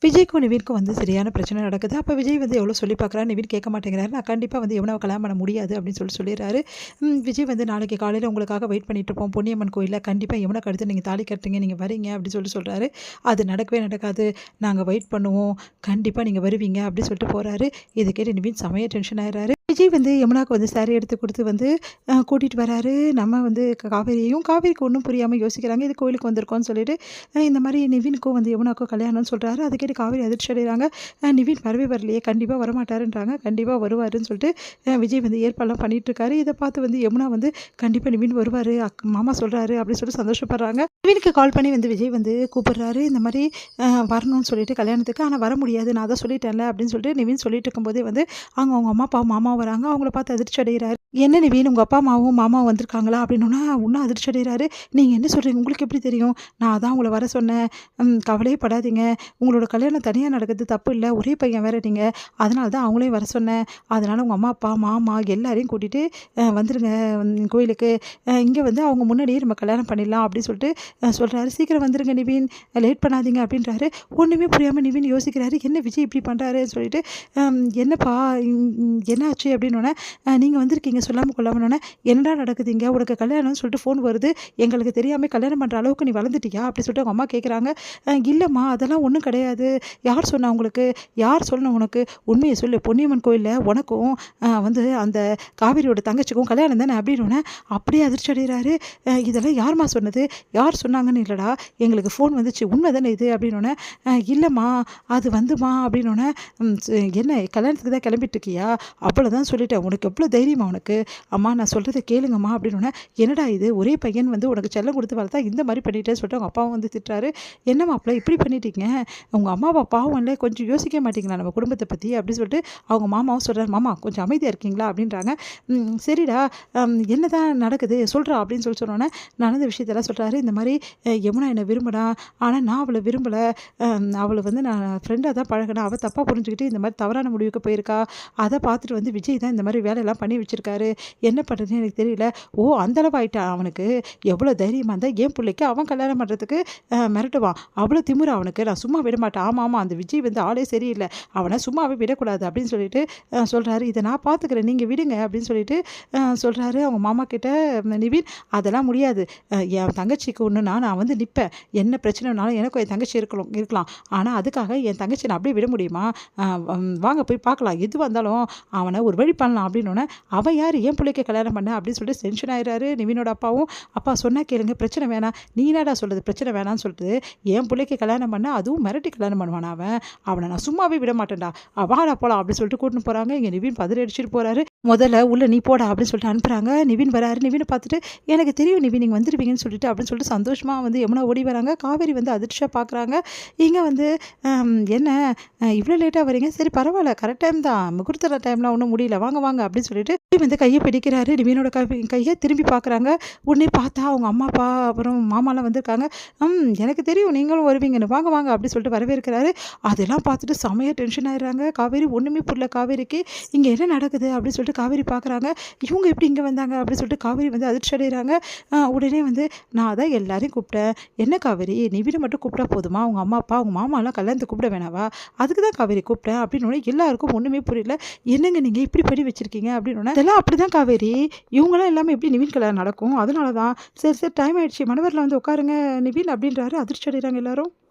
விஜய்க்கும் நிவின்க்கும் வந்து சரியான பிரச்சனை நடக்குது. அப்போ விஜய் வந்து எவ்வளோ சொல்லி பார்க்குறாரு, நிவின் கேட்க மாட்டேங்கிறாரு. நான் கண்டிப்பாக வந்து யமுனாவ கல்யாணம் பண்ண முடியாது அப்படின்னு சொல்லிடுறாரு. விஜய் வந்து நாளைக்கு காலையில் உங்களுக்காக வெயிட் பண்ணிட்டு இருப்போம் பொன்னியம்மன் கோயிலில். கண்டிப்பாக யமுனாக்கு அடுத்து நீங்கள் தாலி கட்டுறீங்க, நீங்கள் வரீங்க அப்படின்னு சொல்கிறாரு. அது நடக்கவே நடக்காது. நாங்கள் வெயிட் பண்ணுவோம். கண்டிப்பாக நீங்கள் வருவீங்க அப்படின்னு சொல்லிட்டு போகிறாரு. இதை கேட்டு நிவின் செமையாக டென்ஷன் ஆயிடுறாரு. விஜய் வந்து யமுனாக்கு வந்து சாரி எடுத்து கொடுத்து வந்து கூட்டிகிட்டு வராரு. நம்ம வந்து காவேரிக்கு ஒன்றும் புரியாமல் யோசிக்கிறாங்க. இது கோயிலுக்கு வந்திருக்கோன்னு சொல்லிட்டு இந்த மாதிரி நிவினுக்கும் வந்து யமுனாக்கும் கல்யாணம்னு சொல்கிறாரு. அதை கேட்டு காவேரி அதிர்ச்சி அடைகிறாங்க. நிவின் வரவே வரலையே, கண்டிப்பாக வரமாட்டாருன்றாங்க. கண்டிப்பாக வருவாருன்னு சொல்லிட்டு விஜய் வந்து ஏற்பாடெல்லாம் பண்ணிகிட்ருக்காரு. இதை பார்த்து வந்து யமுனா வந்து கண்டிப்பாக நிவின் வருவார், மாமா சொல்கிறாரு அப்படின்னு சொல்லிட்டு சந்தோஷப்படுறாங்க. நிவினுக்கு கால் பண்ணி வந்து விஜய் வந்து கூப்பிடுறாரு. இந்த மாதிரி வரணும்னு சொல்லிட்டு கல்யாணத்துக்கு, ஆனால் வர முடியாது, நான் அதை சொல்லிட்டேன்ல அப்படின்னு சொல்லிட்டு நிவின் சொல்லிட்டு இருக்கும்போதே வந்து அவங்க அம்மா அப்பா மாமா வராங்க. அவங்கள பார்த்து அதிர்ச்சி அடைகிறாரு. என்ன நிவின், உங்கள் அப்பா அம்மாவும் மாமாவும் வந்திருக்காங்களா அப்படின்னா இன்னும் அதிர்ச்சி அடைகிறாரு. நீங்கள் என்ன சொல்கிறீங்க, உங்களுக்கு எப்படி தெரியும்? நான் அதான் உங்களை வர சொன்னேன். கவலையே படாதீங்க, உங்களோட கல்யாணம் தனியாக நடக்கிறது தப்பு இல்லை, ஒரே பையன் வேறு நீங்கள், அதனால தான் அவங்களையும் வர சொன்னேன். அதனால் உங்கள் அம்மா அப்பா மாமா எல்லாரையும் கூட்டிகிட்டு வந்துடுங்க கோயிலுக்கு. இங்கே வந்து அவங்க முன்னாடியே நம்ம கல்யாணம் பண்ணிடலாம் அப்படின்னு சொல்லிட்டு சொல்கிறாரு. சீக்கிரம் வந்துடுங்க நிவின், லேட் பண்ணாதீங்க அப்படின்றாரு. ஒன்றுமே புரியாமல் நிவின் யோசிக்கிறாரு, என்ன விஜய் இப்படி பண்ணுறாருன்னு சொல்லிட்டு. என்னப்பா என்னாச்சு அப்படின்னோடனே, நீங்கள் வந்திருக்கீங்க சொல்லாமல் கொள்ளாமன்னொன்னே, என்னடா நடக்குது இங்கே, உனக்கு கல்யாணம்னு சொல்லிட்டு ஃபோன் வருது, எங்களுக்கு தெரியாமல் கல்யாணம் பண்ணுற அளவுக்கு நீ வளர்ந்துட்டியா அப்படின்னு சொல்லிட்டு அவங்க அம்மா கேட்குறாங்க. இல்லைம்மா அதெல்லாம் ஒன்றும் கிடையாது, யார் சொன்னா உங்களுக்கு, யார் சொல்லணும் உனக்கு, உண்மையை சொல்லு, பொன்னியம்மன் கோயிலில் உனக்கும் வந்து அந்த காவேரியோட தங்கச்சிக்கும் கல்யாணம் தானே அப்படின்னோடனே அப்படியே அதிர்ச்சி அடைகிறாரு. இதெல்லாம் யார்மா சொன்னது, யார் சொன்னாங்கன்னு, இல்லைடா எங்களுக்கு ஃபோன் வந்துச்சு, உண்மை தானே இது அப்படின்னோடனே, இல்லைம்மா அது வந்துமா அப்படின்னோடனே, என்ன கல்யாணத்துக்கு தான் கிளம்பிட்டு இருக்கியா, அவ்வளோதான் சொல்லிட்டேன், உனக்கு எவ்வளோ தைரியமா உனக்கு, அம்மா நான் சொல்கிறத கேளுங்கம்மா அப்படின்னோடனே, என்னடா இது ஒரே பையன் வந்து உனக்கு செல்லம் கொடுத்து வளர்த்தா இந்த மாதிரி பண்ணிட்டேன்னு சொல்லிட்டு அவங்க அப்பாவும் வந்து திட்டுறாரு. என்ன மாப்பிள்ள இப்படி பண்ணிட்டீங்க, உங்கள் அம்மா அப்பா பாவம் இல்லை, கொஞ்சம் யோசிக்க மாட்டீங்களா நம்ம குடும்பத்தை பற்றி அப்படின்னு சொல்லிட்டு அவங்க மாமாவும் சொல்கிறார். மாமா கொஞ்சம் அமைதியாக இருக்கீங்களா அப்படின்றாங்க. சரிடா என்ன தான் நடக்குது சொல்கிறா அப்படின்னு சொன்னோன்னே நடந்த விஷயத்தெல்லாம் சொல்கிறாரு. இந்த மாதிரி யமுனா என்னை விரும்பினா, ஆனால் நான் அவளை விரும்பலை, அவளை வந்து நான் ஃப்ரெண்டாக தான் பழகினேன், அவள் தப்பாக புரிஞ்சுக்கிட்டு இந்த மாதிரி தவறான முடிவுக்கு போயிருக்கா, அதை பார்த்துட்டு வந்து விஜய் தான் இந்த மாதிரி வேலையெல்லாம் பண்ணி வச்சுருக்காரு, என்ன பண்ணுறதுன்னு எனக்கு தெரியல. ஓ அந்தளவு ஆகிட்டான் அவனுக்கு, எவ்வளோ தைரியமாக இருந்தால் என் பிள்ளைக்கு அவன் கல்யாணம் பண்ணுறதுக்கு மிரட்டுவான், அவ்வளோ திமிரு அவனுக்கு, நான் சும்மா விட மாட்டேன். ஆமாம் அந்த விஜய் வந்து ஆளே சரியில்லை, அவனை சும்மாவே விடக்கூடாது அப்படின்னு சொல்லிட்டு சொல்கிறாரு. இதை நான் பார்த்துக்கிறேன், நீங்கள் விடுங்க அப்படின்னு சொல்லிட்டு சொல்கிறாரு. அவங்க மாமா கிட்ட நிவின், அதெல்லாம் முடியாது, என் தங்கச்சிக்கு ஒன்றுனா நான் வந்து நிற்பேன், என்ன பிரச்சனைனாலும் எனக்கும் என் தங்கச்சி இருக்கலாம், ஆனால் அதுக்காக என் தங்கச்சி நான் அப்படியே விட முடியுமா, வாங்க போய் பார்க்கலாம், எது வந்தாலும் அவனை ஒரு வழி பண்ணலாம் அப்படின்னோடனே, அவன் யார் என் பிள்ளைக்கு கல்யாணம் பண்ண அப்படின்னு சொல்லிட்டு டென்ஷன் ஆயிடுறாரு. நிவினோட அப்பாவும், அப்பா சொன்னால் கேளுங்க, பிரச்சனை வேணாம், நீ என்னடா சொல்கிறது பிரச்சனை வேணான்னு சொல்லிட்டு, என் பிள்ளைக்கு கல்யாணம் பண்ண அதுவும் மிரட்டி கல்யாணம் பண்ணுவான், அவனை நான் சும்மாவே விட மாட்டேன்டா, வாடா போகலாம் அப்படின்னு சொல்லிட்டு கூட்டின்னு போகிறாங்க. இங்கே நிவின் பதறி அடிச்சுட்டு போகிறாரு. முதல்ல உள்ள நீ போடா அப்படின்னு சொல்லிட்டு அனுப்புகிறாங்க. நிவின் வராரு. நிவினை பார்த்துட்டு, எனக்கு தெரியும் நிவின் நீங்கள் வந்துடுவீங்கன்னு சொல்லிட்டு அப்படின்னு சொல்லிட்டு சந்தோஷமாக வந்து யமுனா ஓடி வராங்க. காவேரி வந்து அதிர்ச்சியாக பார்க்குறாங்க. இங்கே வந்து என்ன இவ்வளோ லேட்டாக வரீங்க, சரி பரவாயில்ல கரெக்ட் டைம் தான், முகூர்த்த டைம்லாம் ஒன்றும் முடியல, வாங்க வாங்க அப்படின்னு சொல்லிட்டு வந்து கையை பிடிக்கிறாரு. நிவினோட கையை திரும்பி பார்க்குறாங்க. உடனே பார்த்தா அவங்க அம்மா அப்பா அப்புறம் மாமாலாம் வந்திருக்காங்க. எனக்கு தெரியும் நீங்களும் வருவீங்கன்னு, வாங்க வாங்க அப்படின்னு சொல்லிட்டு வரவேற்கிறாரு. அதெல்லாம் பார்த்துட்டு செமையாக டென்ஷன் ஆயிடுறாங்க. காவேரி ஒன்றுமே புரியல காவேரிக்கு, இங்கே என்ன நடக்குது அப்படின்னு சொல்லிட்டு காவேரி பார்க்குறாங்க. இவங்க எப்படி இங்கே வந்தாங்க அப்படின்னு சொல்லிட்டு காவேரி வந்து அதிர்ச்சி அடைகிறாங்க. உடனே வந்து நான் தான் எல்லாரையும் கூப்பிட்டேன், என்ன காவேரி நிவினை மட்டும் கூப்பிட்டா போதுமா, அவங்க அம்மா அப்பா அவங்க மாமாலாம் கல்யாணத்துக்கு கூப்பிட வேணாவா, அதுக்கு தான் காவேரி கூப்பிட்டேன் அப்படின்னு எல்லாருக்கும் ஒன்றுமே புரியல. என்னங்க நீங்கள் இப்படி படி வச்சுருக்கீங்க அப்படின்னு, இதெல்லாம் அப்படி தான் காவேரி, இவங்களாம் எல்லாமே எப்படி நிவின் கல்யாணம் நடக்கும், அதனால தான், சரி சரி டைம் ஆயிடுச்சு மணவரில் வந்து உட்காருங்க நிவின் அப்படின்றாரு. அதிர்ச்சி அடைகிறாங்க எல்லாரும்.